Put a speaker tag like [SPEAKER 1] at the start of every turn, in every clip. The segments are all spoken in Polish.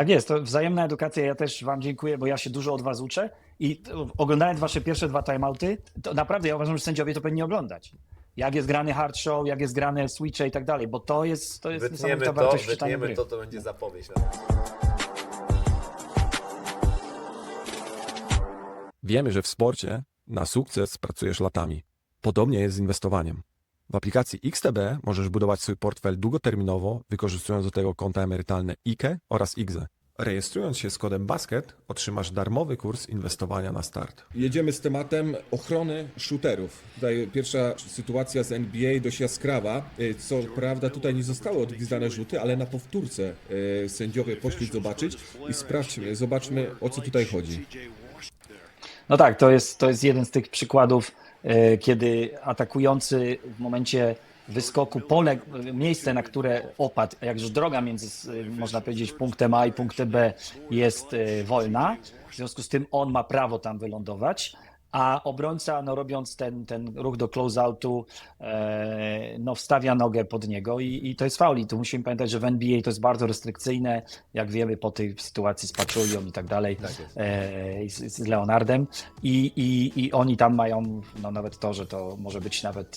[SPEAKER 1] Tak jest, to wzajemna edukacja. Ja też wam dziękuję, bo ja się dużo od was uczę i oglądając wasze pierwsze dwa timeouty, to naprawdę ja uważam, że sędziowie to powinni oglądać. Jak jest grany hard show, jak jest grane switche i tak dalej, bo to jest niesamowita wartość w czytaniu
[SPEAKER 2] Wytniemy
[SPEAKER 1] gry.
[SPEAKER 2] to, to będzie zapowiedź.
[SPEAKER 3] Wiemy, że w sporcie na sukces pracujesz latami. Podobnie jest z inwestowaniem. W aplikacji XTB możesz budować swój portfel długoterminowo, wykorzystując do tego konta emerytalne IKE oraz IGZE. Rejestrując się z kodem BASKET, otrzymasz darmowy kurs inwestowania na start.
[SPEAKER 4] Jedziemy z tematem ochrony shooterów. Tutaj pierwsza sytuacja z NBA dość jaskrawa. Co prawda tutaj nie zostały odgwizdane rzuty, ale na powtórce sędziowie poszli zobaczyć i sprawdźmy, zobaczmy, o co tutaj chodzi.
[SPEAKER 1] No tak, to jest jeden z tych przykładów, kiedy atakujący w momencie wyskoku miejsce, na które opadł, jakże droga między, można powiedzieć, punktem A i punktem B jest wolna, w związku z tym on ma prawo tam wylądować, a obrońca, no robiąc ten ruch do close-outu, no wstawia nogę pod niego i to jest faul. I tu musimy pamiętać, że w NBA to jest bardzo restrykcyjne, jak wiemy po tej sytuacji z Pachulią i tak dalej, z Leonardem i oni tam mają no nawet to, że to może być nawet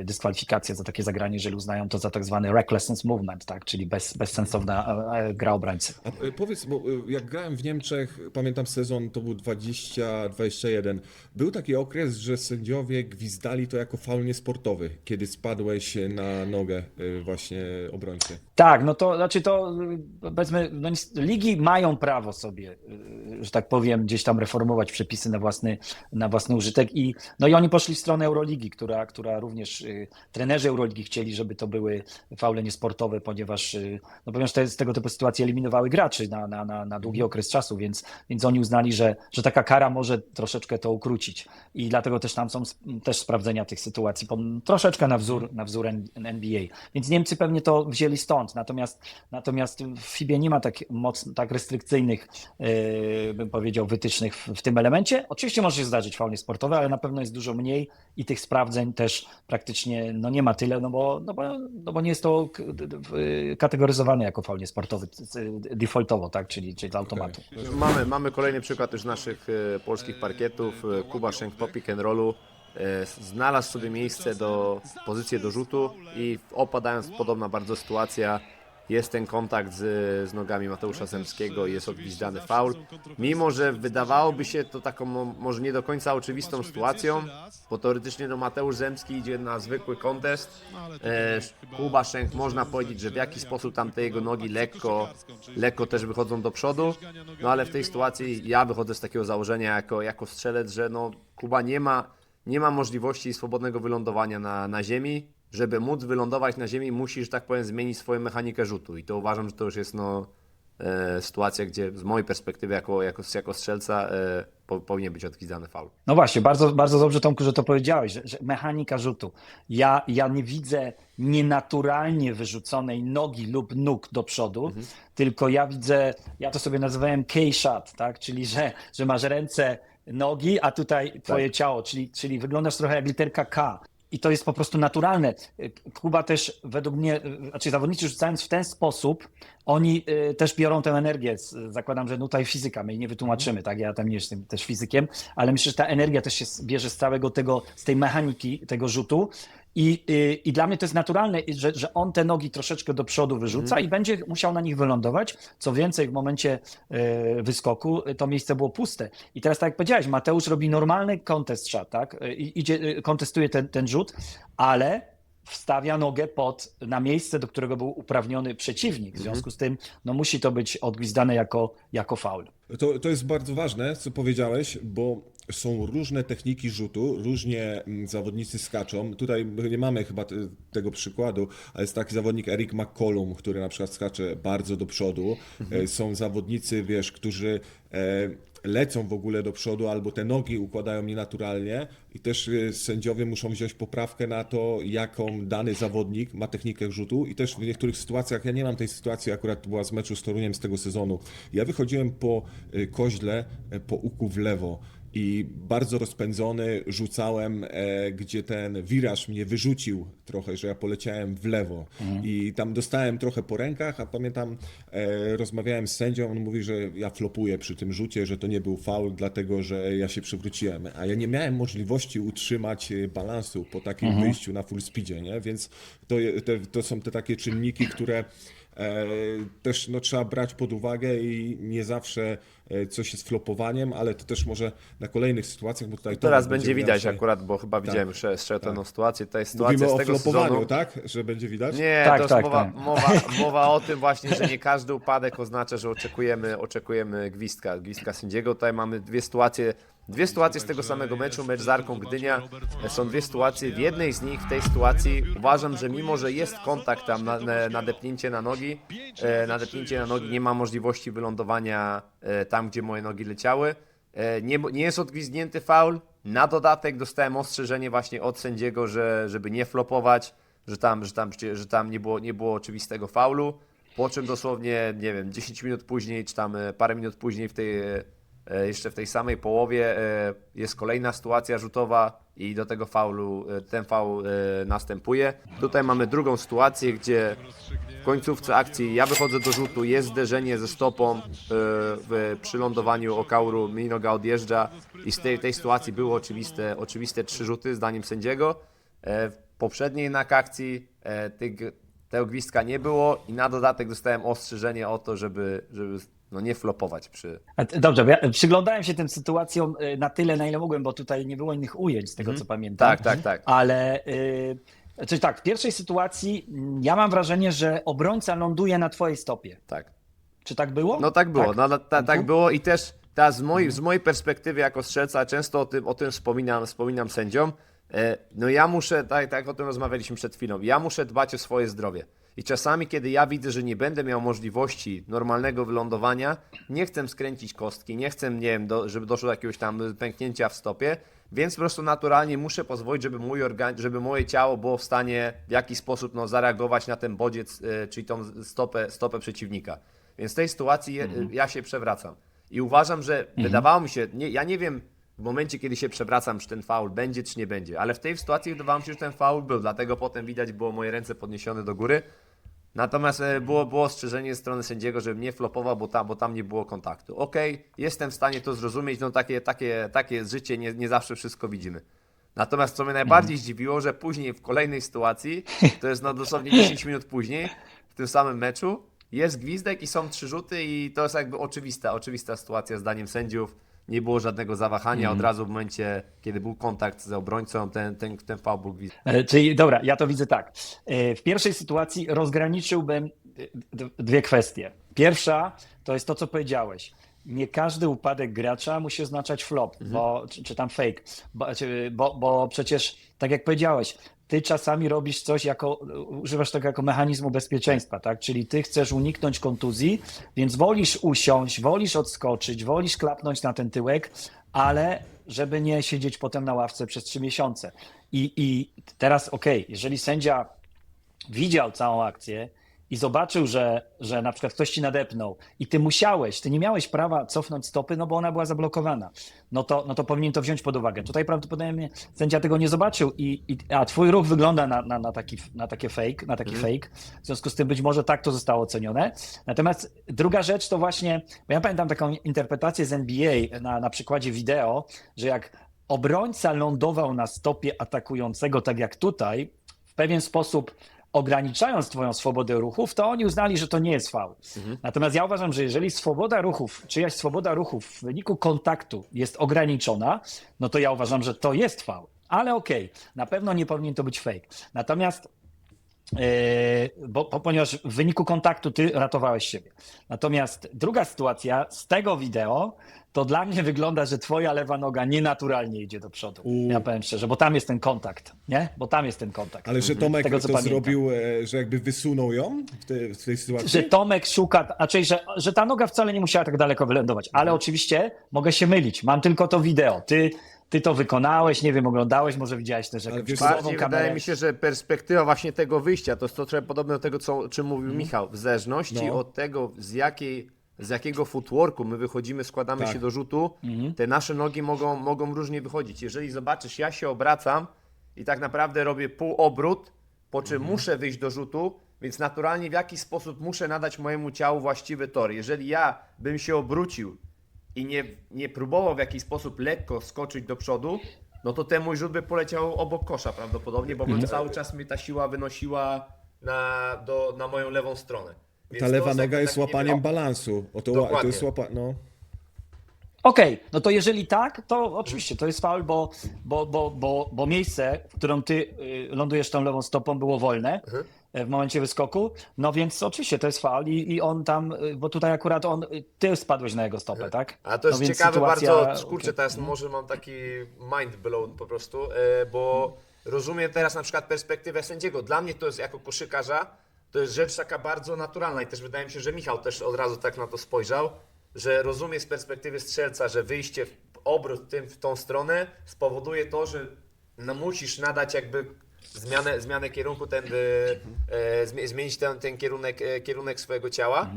[SPEAKER 1] dyskwalifikacja za takie zagranie, jeżeli uznają to za tak zwany recklessness movement, tak, czyli bezsensowna gra obrońcy.
[SPEAKER 4] A powiedz, bo jak grałem w Niemczech, pamiętam sezon, to był 20-21, był taki okres, że sędziowie gwizdali to jako faul niesportowy, kiedy spadłeś na nogę właśnie obrońcy.
[SPEAKER 1] Tak, no to znaczy to powiedzmy, no, ligi mają prawo sobie, że tak powiem, gdzieś tam reformować przepisy na własny użytek i no i oni poszli w stronę Euroligi, która również trenerzy Euroligi chcieli, żeby to były faule niesportowe, ponieważ tego typu sytuacje eliminowały graczy na długi okres czasu, więc oni uznali, że taka kara może troszeczkę to ukrócić i dlatego też tam są też sprawdzenia tych sytuacji troszeczkę na wzór NBA, więc Niemcy pewnie to wzięli stąd. Natomiast w FIBie nie ma tak restrykcyjnych, bym powiedział, wytycznych w tym elemencie. Oczywiście może się zdarzyć faul sportowe, ale na pewno jest dużo mniej i tych sprawdzeń też praktycznie no nie ma tyle, no bo nie jest to kategoryzowane jako faul sportowy defaultowo, tak, czyli z automatu.
[SPEAKER 2] Mamy kolejny przykład już naszych polskich parkietów. Kuba Szenk po pick and rollu znalazł sobie pozycję do rzutu i opadając podobna bardzo sytuacja, jest ten kontakt z nogami Mateusza Zemskiego i jest odgwizdany faul. Mimo że wydawałoby się to taką może nie do końca oczywistą sytuacją, bo teoretycznie Mateusz Zemski idzie na zwykły kontest. Kuba Szenk można powiedzieć, że w jakiś sposób tam te jego nogi lekko też wychodzą do przodu, no ale w tej sytuacji ja wychodzę z takiego założenia jako strzelec, że no Kuba nie ma możliwości swobodnego wylądowania na ziemi. Żeby móc wylądować na ziemi, musisz, tak powiem, zmienić swoją mechanikę rzutu. I to uważam, że to już jest sytuacja, gdzie z mojej perspektywy jako strzelca powinien być odgwizdany faul.
[SPEAKER 1] No właśnie, bardzo, bardzo dobrze, Tomku, że to powiedziałeś, że mechanika rzutu. Ja nie widzę nienaturalnie wyrzuconej nogi lub nóg do przodu, tylko ja to sobie nazywałem K-shot, tak? Czyli że masz ręce, nogi, a tutaj twoje ciało, czyli wyglądasz trochę jak literka K. I to jest po prostu naturalne. Kuba też według mnie, znaczy zawodnicy rzucając w ten sposób, oni też biorą tę energię. Zakładam, że tutaj fizyka, my jej nie wytłumaczymy, tak? Ja tam nie jestem też fizykiem, ale myślę, że ta energia też się bierze z tej mechaniki tego rzutu. I dla mnie to jest naturalne, że on te nogi troszeczkę do przodu wyrzuca i będzie musiał na nich wylądować. Co więcej, w momencie wyskoku to miejsce było puste. I teraz, tak jak powiedziałeś, Mateusz robi normalny contest shot, tak? Kontestuje ten rzut, ale wstawia nogę na miejsce, do którego był uprawniony przeciwnik. W związku z tym no, musi to być odgwizdane jako faul.
[SPEAKER 4] To jest bardzo ważne, co powiedziałeś, bo są różne techniki rzutu, różnie zawodnicy skaczą. Tutaj nie mamy chyba tego przykładu, ale jest taki zawodnik Eric McCollum, który na przykład skacze bardzo do przodu. Są zawodnicy, którzy lecą w ogóle do przodu albo te nogi układają nienaturalnie i też sędziowie muszą wziąć poprawkę na to, jaką dany zawodnik ma technikę rzutu i też w niektórych sytuacjach, ja nie mam tej sytuacji, akurat to była z meczu z Toruniem z tego sezonu, ja wychodziłem po koźle, po uku w lewo i bardzo rozpędzony rzucałem, gdzie ten wiraż mnie wyrzucił trochę, że ja poleciałem w lewo i tam dostałem trochę po rękach, a pamiętam, rozmawiałem z sędzią, on mówi, że ja flopuję przy tym rzucie, że to nie był faul, dlatego że ja się przewróciłem, a ja nie miałem możliwości utrzymać balansu po takim wyjściu na full speedzie, nie? Więc to są te takie czynniki, które też no, trzeba brać pod uwagę i nie zawsze coś jest flopowaniem, ale to też może na kolejnych sytuacjach, bo tutaj
[SPEAKER 2] Teraz
[SPEAKER 4] Tomek
[SPEAKER 2] będzie widać
[SPEAKER 4] dzisiaj-
[SPEAKER 2] akurat, bo chyba widziałem już jeszcze tę sytuację. To jest sytuacja
[SPEAKER 4] Mówimy
[SPEAKER 2] z
[SPEAKER 4] o
[SPEAKER 2] tego
[SPEAKER 4] flopowaniu,
[SPEAKER 2] sezonu.
[SPEAKER 4] tak? Że będzie widać?
[SPEAKER 2] Nie,
[SPEAKER 1] Tak,
[SPEAKER 2] to jest
[SPEAKER 1] tak,
[SPEAKER 2] mowa,
[SPEAKER 1] tak.
[SPEAKER 2] mowa o tym właśnie, że nie każdy upadek oznacza, że oczekujemy gwizdka sędziego. Tutaj mamy dwie sytuacje z tego samego meczu, mecz z Arką Gdynia. Są dwie sytuacje. W jednej z nich, w tej sytuacji uważam, że mimo, że jest kontakt tam, nadepnięcie na nogi, nie ma możliwości wylądowania tam, gdzie moje nogi leciały. Nie jest odgwizdnięty faul. Na dodatek dostałem ostrzeżenie właśnie od sędziego, żeby nie flopować, że tam nie było oczywistego faulu. Po czym dosłownie, nie wiem, 10 minut później, czy tam parę minut później jeszcze w tej samej połowie jest kolejna sytuacja rzutowa i do tego faulu, ten faul następuje. Tutaj mamy drugą sytuację, gdzie w końcówce akcji ja wychodzę do rzutu, jest zderzenie ze stopą przy lądowaniu Okauru, mi noga odjeżdża i z tej sytuacji były oczywiste 3 rzuty zdaniem sędziego. W poprzedniej jednak akcji tego gwizdka nie było i na dodatek dostałem ostrzeżenie o to, żeby no nie flopować przy...
[SPEAKER 1] Dobrze, bo ja przyglądałem się tym sytuacjom na tyle, na ile mogłem, bo tutaj nie było innych ujęć, z tego co pamiętam.
[SPEAKER 2] Tak.
[SPEAKER 1] Ale czyli tak, w pierwszej sytuacji ja mam wrażenie, że obrońca ląduje na twojej stopie.
[SPEAKER 2] Tak.
[SPEAKER 1] Czy tak było?
[SPEAKER 2] No tak było, tak było i też teraz z mojej perspektywy jako strzelca często o tym wspominam sędziom. No ja muszę, tak o tym rozmawialiśmy przed chwilą, ja muszę dbać o swoje zdrowie. I czasami, kiedy ja widzę, że nie będę miał możliwości normalnego wylądowania, nie chcę skręcić kostki, nie chcę, nie wiem, żeby doszło do jakiegoś tam pęknięcia w stopie, więc po prostu naturalnie muszę pozwolić, żeby moje ciało było w stanie w jakiś sposób zareagować na ten bodziec, czyli tą stopę przeciwnika. Więc w tej sytuacji ja się przewracam. I uważam, że wydawało mi się, ja nie wiem w momencie, kiedy się przewracam, czy ten faul będzie, czy nie będzie, ale w tej sytuacji wydawało mi się, że ten faul był, dlatego potem widać było moje ręce podniesione do góry. Natomiast było ostrzeżenie ze strony sędziego, żebym nie flopował, bo tam nie było kontaktu. Okej, jestem w stanie to zrozumieć, no takie jest życie, nie zawsze wszystko widzimy. Natomiast co mnie najbardziej zdziwiło, że później w kolejnej sytuacji, to jest dosłownie 10 minut później, w tym samym meczu, jest gwizdek i są 3 rzuty i to jest jakby oczywista sytuacja zdaniem sędziów. Nie było żadnego zawahania, od razu w momencie, kiedy był kontakt z obrońcą, ten faul był gwizdek.
[SPEAKER 1] Czyli dobra, ja to widzę tak. W pierwszej sytuacji rozgraniczyłbym dwie kwestie. Pierwsza to jest to, co powiedziałeś. Nie każdy upadek gracza musi oznaczać flop, czy tam fake, bo przecież, tak jak powiedziałeś, ty czasami robisz coś używasz tego jako mechanizmu bezpieczeństwa, tak? Czyli ty chcesz uniknąć kontuzji, więc wolisz usiąść, wolisz odskoczyć, wolisz klapnąć na ten tyłek, ale żeby nie siedzieć potem na ławce przez 3 miesiące. I teraz jeżeli sędzia widział całą akcję i zobaczył, że na przykład ktoś ci nadepnął i ty nie miałeś prawa cofnąć stopy, no bo ona była zablokowana, no to powinien to wziąć pod uwagę. Tutaj prawdopodobnie sędzia tego nie zobaczył, a twój ruch wygląda na taki fake, w związku z tym być może tak to zostało ocenione. Natomiast druga rzecz to właśnie, bo ja pamiętam taką interpretację z NBA na przykładzie wideo, że jak obrońca lądował na stopie atakującego, tak jak tutaj, w pewien sposób ograniczając twoją swobodę ruchów, to oni uznali, że to nie jest faul. Natomiast ja uważam, że jeżeli czyjaś swoboda ruchów w wyniku kontaktu jest ograniczona, no to ja uważam, że to jest faul. Ale na pewno nie powinien to być fake. Natomiast ponieważ w wyniku kontaktu ty ratowałeś siebie. Natomiast druga sytuacja z tego wideo, to dla mnie wygląda, że twoja lewa noga nienaturalnie idzie do przodu. Ja powiem szczerze, bo tam jest ten kontakt, nie? Bo tam jest ten kontakt.
[SPEAKER 4] Ale że Tomek
[SPEAKER 1] Tego, co
[SPEAKER 4] to
[SPEAKER 1] pamiętam.
[SPEAKER 4] zrobił, że jakby wysunął ją w tej sytuacji?
[SPEAKER 1] Że Tomek szuka, że ta noga wcale nie musiała tak daleko wylądować, ale oczywiście mogę się mylić, mam tylko to wideo. Ty to wykonałeś, nie wiem, oglądałeś, może widziałeś też jakąś
[SPEAKER 4] wiesz,
[SPEAKER 1] cudowną
[SPEAKER 2] Bardziej
[SPEAKER 1] kamerę.
[SPEAKER 2] wydaje mi się, że perspektywa właśnie tego wyjścia, to jest to trochę podobne do tego, o czym mówił Michał, w zależności od tego, z jakiego footworku my wychodzimy, składamy
[SPEAKER 4] Tak.
[SPEAKER 2] się do rzutu, te nasze nogi mogą różnie wychodzić. Jeżeli zobaczysz, ja się obracam i tak naprawdę robię półobrót, po czym muszę wyjść do rzutu, więc naturalnie w jakiś sposób muszę nadać mojemu ciału właściwy tor. Jeżeli ja bym się obrócił i nie próbował w jakiś sposób lekko skoczyć do przodu, no to ten mój rzut by poleciał obok kosza prawdopodobnie, bo bym cały czas mnie ta siła wynosiła na moją lewą stronę. Więc
[SPEAKER 4] Ta
[SPEAKER 2] to
[SPEAKER 4] lewa
[SPEAKER 2] jest
[SPEAKER 4] noga
[SPEAKER 2] jakby
[SPEAKER 4] jest
[SPEAKER 2] taki
[SPEAKER 4] łapaniem
[SPEAKER 2] niby-
[SPEAKER 4] balansu. To
[SPEAKER 2] Dokładnie.
[SPEAKER 4] jest no.
[SPEAKER 1] Okej, no to jeżeli tak, to oczywiście to jest faul, bo miejsce, w którym ty lądujesz tą lewą stopą, było wolne w momencie wyskoku, no więc oczywiście to jest faul i on tam, bo tutaj akurat ty spadłeś na jego stopę, tak?
[SPEAKER 2] A to jest
[SPEAKER 1] No więc
[SPEAKER 2] ciekawe
[SPEAKER 1] sytuacja-
[SPEAKER 2] bardzo, kurczę, teraz może mam taki mind blown po prostu, bo rozumiem teraz na przykład perspektywę sędziego. Dla mnie to jest jako koszykarza, to jest rzecz taka bardzo naturalna i też wydaje mi się, że Michał też od razu tak na to spojrzał, że rozumie z perspektywy strzelca, że wyjście w obrót w tą stronę spowoduje to, że no musisz nadać jakby zmianę kierunku, zmienić ten kierunek swojego ciała.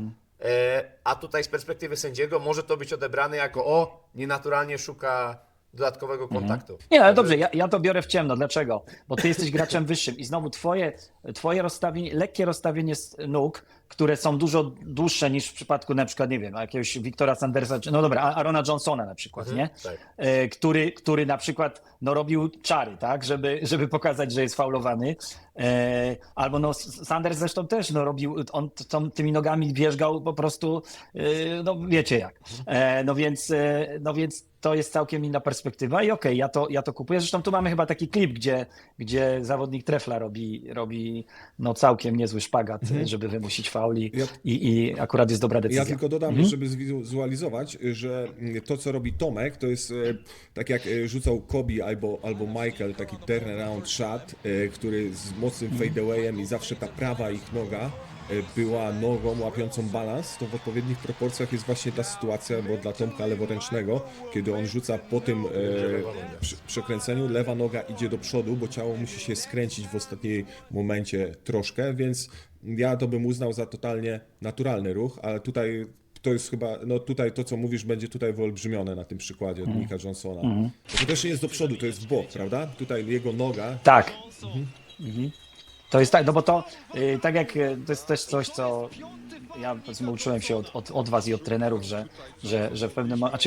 [SPEAKER 2] A tutaj z perspektywy sędziego może to być odebrane jako nienaturalnie szuka dodatkowego kontaktu.
[SPEAKER 1] Nie, ale dobrze, ja to biorę w ciemno. Dlaczego? Bo ty jesteś graczem wyższym i znowu twoje rozstawienie, lekkie rozstawienie nóg, które są dużo dłuższe niż w przypadku na przykład, nie wiem, jakiegoś Wiktora Sandersa, no dobra, Arona Johnsona na przykład, nie?
[SPEAKER 2] tak.
[SPEAKER 1] Który na przykład robił czary, tak, żeby pokazać, że jest faulowany. Albo no Sanders zresztą też robił, on tymi nogami wierzgał po prostu, no wiecie jak. No więc to jest całkiem inna perspektywa i okej, ja to kupuję. Zresztą tu mamy chyba taki klip, gdzie zawodnik Trefla robi no całkiem niezły szpagat, żeby wymusić faul i akurat jest dobra decyzja.
[SPEAKER 4] Ja tylko dodam, żeby zwizualizować, że to, co robi Tomek, to jest tak jak rzucał Kobe albo Michael, taki turnaround shot, który z mocnym fadeawayem i zawsze ta prawa ich noga była nogą łapiącą balans, to w odpowiednich proporcjach jest właśnie ta sytuacja, bo dla Tomka leworęcznego, kiedy on rzuca po tym przekręceniu, lewa noga idzie do przodu, bo ciało musi się skręcić w ostatnim momencie troszkę, więc ja to bym uznał za totalnie naturalny ruch, ale tutaj to jest chyba, no tutaj to, co mówisz, będzie tutaj wyolbrzymione na tym przykładzie od Nika Johnsona. To też nie jest do przodu, to jest w bok, prawda? Tutaj jego noga.
[SPEAKER 1] Tak. To jest tak, no bo to tak jak to jest też coś, co ja powiedzmy uczyłem się od was i od trenerów, że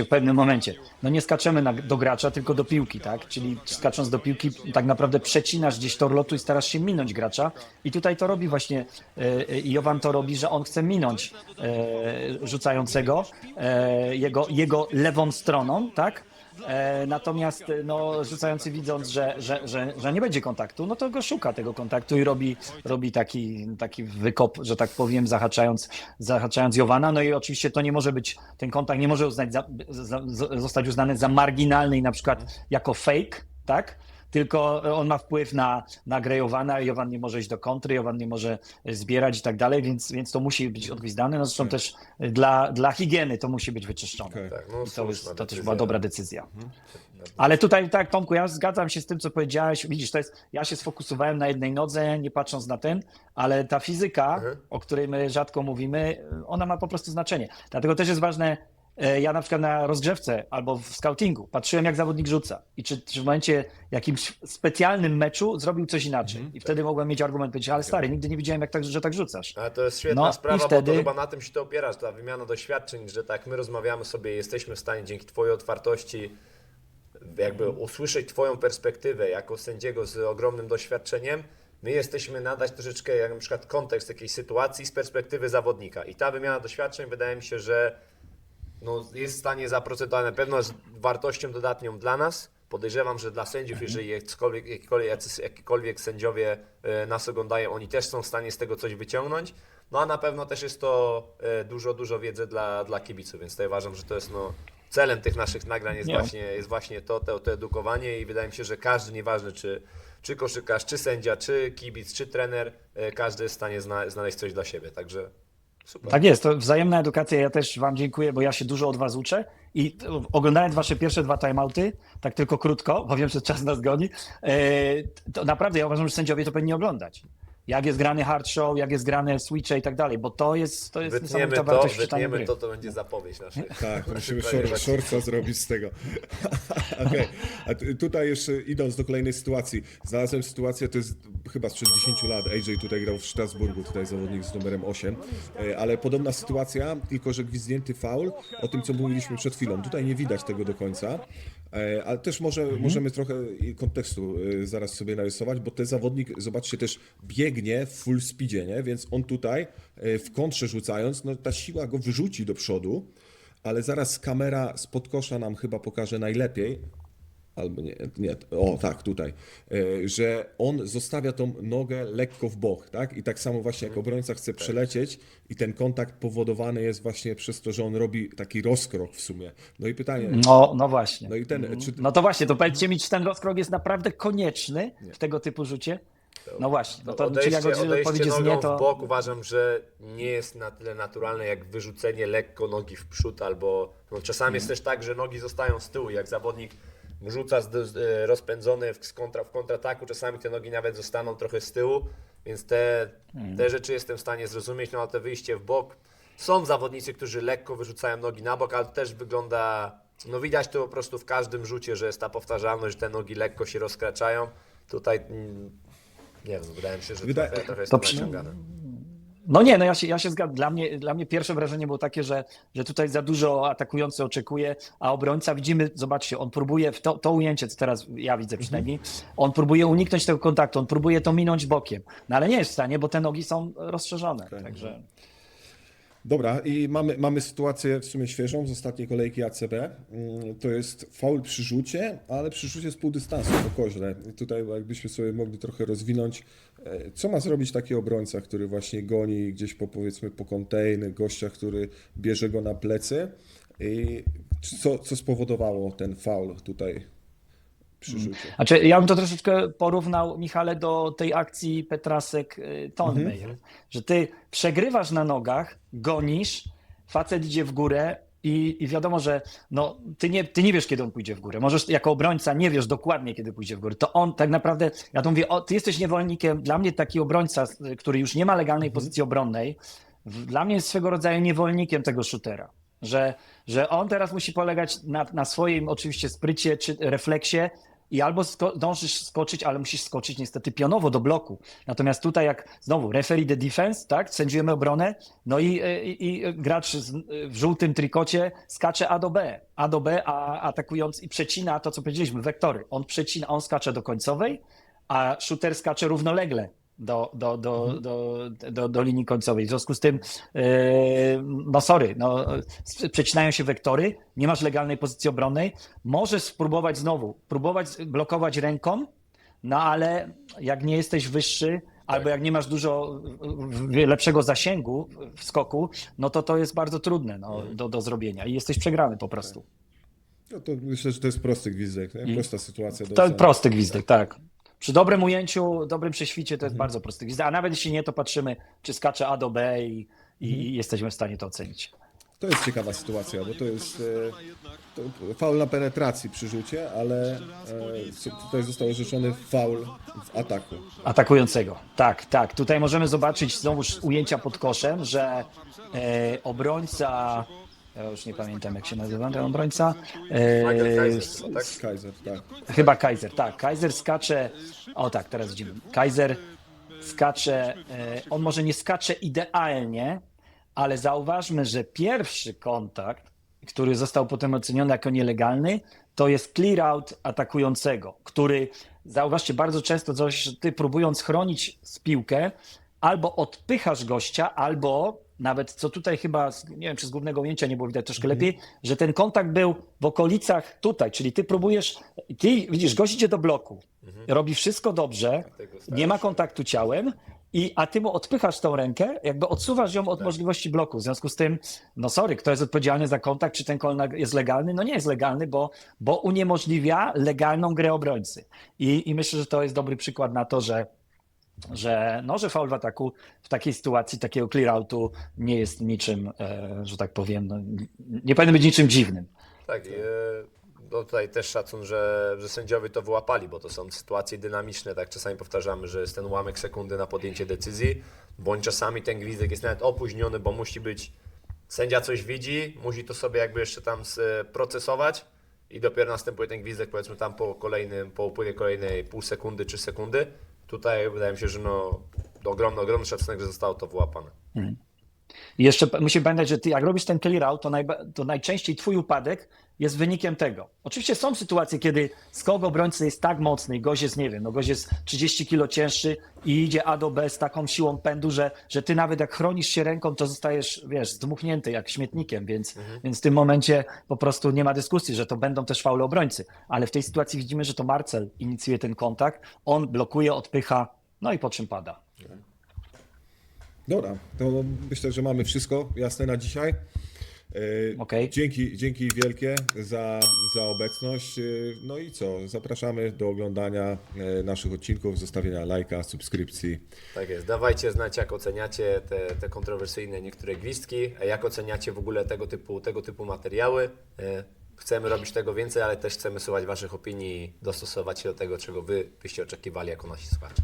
[SPEAKER 1] w pewnym momencie no nie skaczemy do gracza, tylko do piłki, tak? Czyli skacząc do piłki tak naprawdę przecinasz gdzieś tor lotu i starasz się minąć gracza i tutaj to robi właśnie Jovan to robi, że on chce minąć rzucającego jego lewą stroną, tak? Natomiast no, rzucający widząc, że nie będzie kontaktu, no to go szuka tego kontaktu i robi taki wykop, że tak powiem, zahaczając Jovana. No i oczywiście to nie może być, ten kontakt nie może zostać uznany za marginalny i na przykład jako fake, tak? Tylko on ma wpływ na grę Jovana, Jovan nie może iść do kontry, Jovan nie może zbierać i tak dalej, więc to musi być odgwizdane. No zresztą też dla higieny to musi być wyczyszczone.
[SPEAKER 4] Okay.
[SPEAKER 2] Tak, no,
[SPEAKER 1] I to też była dobra decyzja. Ale tutaj tak, Tomku, ja zgadzam się z tym, co powiedziałeś. Widzisz, ja się sfokusowałem na jednej nodze, nie patrząc na ten, ale ta fizyka, o której my rzadko mówimy, ona ma po prostu znaczenie. Dlatego też jest ważne, ja na przykład na rozgrzewce albo w scoutingu patrzyłem, jak zawodnik rzuca i czy w momencie jakimś specjalnym meczu zrobił coś inaczej. I wtedy mogłem mieć argument powiedzieć, ale stary, nigdy nie widziałem, że tak rzucasz.
[SPEAKER 2] Ale to jest świetna
[SPEAKER 1] No,
[SPEAKER 2] sprawa,
[SPEAKER 1] i wtedy-
[SPEAKER 2] bo to chyba na tym się to opierasz, ta wymiana doświadczeń, że tak my rozmawiamy sobie, jesteśmy w stanie dzięki twojej otwartości jakby usłyszeć twoją perspektywę jako sędziego z ogromnym doświadczeniem. My jesteśmy nadać troszeczkę jak na przykład kontekst jakiejś sytuacji z perspektywy zawodnika. I ta wymiana doświadczeń wydaje mi się, że no, jest w stanie zaprocentować na pewno z wartością dodatnią dla nas. Podejrzewam, że dla sędziów, jeżeli jakikolwiek sędziowie nas oglądają, oni też są w stanie z tego coś wyciągnąć. No a na pewno też jest to dużo wiedzy dla kibiców, więc tutaj uważam, że to jest celem tych naszych nagrań jest właśnie to edukowanie i wydaje mi się, że każdy, nieważne czy koszykarz, czy sędzia, czy kibic, czy trener, każdy jest w stanie znaleźć coś dla siebie, także super.
[SPEAKER 1] Tak jest, to wzajemna edukacja. Ja też wam dziękuję, bo ja się dużo od was uczę i oglądając wasze pierwsze 2 timeouty, tak tylko krótko, bo wiem, że czas nas goni, to naprawdę ja uważam, że sędziowie to powinni oglądać. jak jest grany hard show, jak jest grane switche i tak dalej, bo to jest
[SPEAKER 2] Wytniemy
[SPEAKER 1] niesamowita wartość w czytaniu
[SPEAKER 2] wytniemy
[SPEAKER 1] gry.
[SPEAKER 2] to będzie zapowiedź naszej.
[SPEAKER 4] Tak, to musimy
[SPEAKER 2] naszej
[SPEAKER 4] shortsa zrobić z tego. Okej. A tutaj jeszcze idąc do kolejnej sytuacji. Znalazłem sytuację, to jest chyba sprzed 10 lat. AJ tutaj grał w Strasburgu, tutaj zawodnik z numerem 8. Ale podobna sytuacja, tylko że gwizdnięty faul, o tym co mówiliśmy przed chwilą. Tutaj nie widać tego do końca. Ale też możemy trochę kontekstu zaraz sobie narysować, bo ten zawodnik, zobaczcie, też biegnie w full speedzie, nie? Więc on tutaj w kontrze rzucając, no ta siła go wyrzuci do przodu, ale zaraz kamera spod kosza nam chyba pokaże najlepiej, albo nie, o tak, tutaj, że on zostawia tą nogę lekko w bok, tak? I tak samo właśnie jak obrońca chce przelecieć i ten kontakt powodowany jest właśnie przez to, że on robi taki rozkrok w sumie. No i pytanie,
[SPEAKER 1] No właśnie.
[SPEAKER 4] no i czy
[SPEAKER 1] No to właśnie, to powiedzcie mi, czy ten rozkrok jest naprawdę konieczny w tego typu rzucie? No właśnie, no to czy jak odpowiedź
[SPEAKER 2] Odejście
[SPEAKER 1] jest
[SPEAKER 2] nogą
[SPEAKER 1] nie, to...
[SPEAKER 2] w bok uważam, że nie jest na tyle naturalne jak wyrzucenie lekko nogi w przód, albo no, czasami jest też tak, że nogi zostają z tyłu, jak zawodnik rzuca rozpędzony w kontrataku, czasami te nogi nawet zostaną trochę z tyłu, więc te rzeczy jestem w stanie zrozumieć, no a te wyjście w bok, są zawodnicy, którzy lekko wyrzucają nogi na bok, ale to też wygląda, no widać to po prostu w każdym rzucie, że jest ta powtarzalność, że te nogi lekko się rozkraczają, tutaj nie wiem, wydaje mi się, że trochę jest to naciągane.
[SPEAKER 1] No nie, no ja się zgadzam. Dla mnie pierwsze wrażenie było takie, że tutaj za dużo atakujący oczekuje, a obrońca, widzimy, zobaczcie, on próbuje, to ujęcie, co teraz ja widzę przynajmniej, on próbuje uniknąć tego kontaktu, on próbuje to minąć bokiem, no ale nie jest w stanie, bo te nogi są rozszerzone, także...
[SPEAKER 4] Dobra, i mamy sytuację w sumie świeżą z ostatniej kolejki ACB. To jest faul przy rzucie, ale przy rzucie z pół dystansu po koźle. I tutaj jakbyśmy sobie mogli trochę rozwinąć, co ma zrobić taki obrońca, który właśnie goni gdzieś powiedzmy po kontener, gościa, który bierze go na plecy. I co spowodowało ten faul tutaj przy rzucie?
[SPEAKER 1] Znaczy, ja bym to troszeczkę porównał, Michale, do tej akcji Petrasek-Tonmeyer, że ty przegrywasz na nogach, gonisz, facet idzie w górę i wiadomo, że no, ty nie wiesz, kiedy on pójdzie w górę. Możesz jako obrońca nie wiesz dokładnie, kiedy pójdzie w górę. To on tak naprawdę, ja to mówię, ty jesteś niewolnikiem, dla mnie taki obrońca, który już nie ma legalnej pozycji obronnej, dla mnie jest swego rodzaju niewolnikiem tego shootera. Że on teraz musi polegać na swoim oczywiście sprycie czy refleksie i albo dążysz skoczyć, ale musisz skoczyć niestety pionowo do bloku. Natomiast tutaj jak znowu referee the defense, tak, sędziujemy obronę, no i gracz w żółtym trikocie skacze A do B, a atakując i przecina to, co powiedzieliśmy, wektory. On skacze do końcowej, a shooter skacze równolegle do linii końcowej. W związku z tym, przecinają się wektory, nie masz legalnej pozycji obronnej, możesz spróbować próbować blokować ręką, no ale jak nie jesteś wyższy, albo jak nie masz dużo lepszego zasięgu w skoku, no to jest bardzo trudne do zrobienia i jesteś przegrany po prostu.
[SPEAKER 4] No to myślę, że to jest prosty gwizdek, nie? Prosta sytuacja.
[SPEAKER 1] To prosty gwizdek, tak. Przy dobrym ujęciu, dobrym prześwicie to jest bardzo prosty gwizdek, a nawet jeśli nie, to patrzymy, czy skacze A do B i jesteśmy w stanie to ocenić.
[SPEAKER 4] To jest ciekawa sytuacja, bo to jest faul na penetracji przy rzucie, ale tutaj został orzeczony faul w ataku.
[SPEAKER 1] Atakującego, tak. Tutaj możemy zobaczyć znowu ujęcia pod koszem, że obrońca, ja już nie pamiętam jak się nazywa ten obrońca.
[SPEAKER 4] Kaiser, tak.
[SPEAKER 1] Chyba Kaiser, tak. Kaiser skacze, o tak, teraz widzimy. Kaiser skacze, on może nie skacze idealnie, ale zauważmy, że pierwszy kontakt, który został potem oceniony jako nielegalny, to jest clear out atakującego, który, zauważcie, bardzo często ty próbując chronić piłkę, albo odpychasz gościa, albo nawet, co tutaj chyba, nie wiem, czy z głównego ujęcia nie było widać troszkę lepiej, że ten kontakt był w okolicach tutaj, czyli ty widzisz, gość idzie do bloku, robi wszystko dobrze, nie ma kontaktu ciałem, a ty mu odpychasz tą rękę, jakby odsuwasz ją od możliwości bloku. W związku z tym, kto jest odpowiedzialny za kontakt, czy ten kontakt jest legalny? No nie jest legalny, bo uniemożliwia legalną grę obrońcy. I myślę, że to jest dobry przykład na to, że faul w ataku w takiej sytuacji, takiego clear-outu nie jest niczym, że tak powiem, nie powinien być niczym dziwnym.
[SPEAKER 2] Tak, No tutaj też szacun, że sędziowie to wyłapali, bo to są sytuacje dynamiczne, tak czasami powtarzamy, że jest ten ułamek sekundy na podjęcie decyzji, bądź czasami ten gwizdek jest nawet opóźniony, bo musi być, sędzia coś widzi, musi to sobie jakby jeszcze tam procesować i dopiero następuje ten gwizdek, powiedzmy tam po upływie kolejnej pół sekundy czy sekundy. Tutaj wydaje mi się, że no ogromny szacunek, że zostało to wyłapane.
[SPEAKER 1] I jeszcze musimy pamiętać, że ty jak robisz ten clear out, to najczęściej twój upadek jest wynikiem tego. Oczywiście są sytuacje, kiedy skok obrońcy jest tak mocny i gość jest, nie wiem, no gość jest 30 kilo cięższy i idzie A do B z taką siłą pędu, że ty nawet jak chronisz się ręką, to zostajesz, wiesz, zdmuchnięty jak śmietnikiem, więc w tym momencie po prostu nie ma dyskusji, że to będą też faule obrońcy. Ale w tej sytuacji widzimy, że to Marcel inicjuje ten kontakt, on blokuje, odpycha, no i po czym pada.
[SPEAKER 4] Dobra, to myślę, że mamy wszystko jasne na dzisiaj.
[SPEAKER 1] Okej.
[SPEAKER 4] Dzięki wielkie za obecność. No i co? Zapraszamy do oglądania naszych odcinków, zostawienia lajka, subskrypcji.
[SPEAKER 2] Tak jest. Dawajcie znać, jak oceniacie te kontrowersyjne niektóre gwizdki, jak oceniacie w ogóle tego typu materiały. Chcemy robić tego więcej, ale też chcemy słuchać Waszych opinii i dostosować się do tego, czego Wy byście oczekiwali jako nasi słuchacze.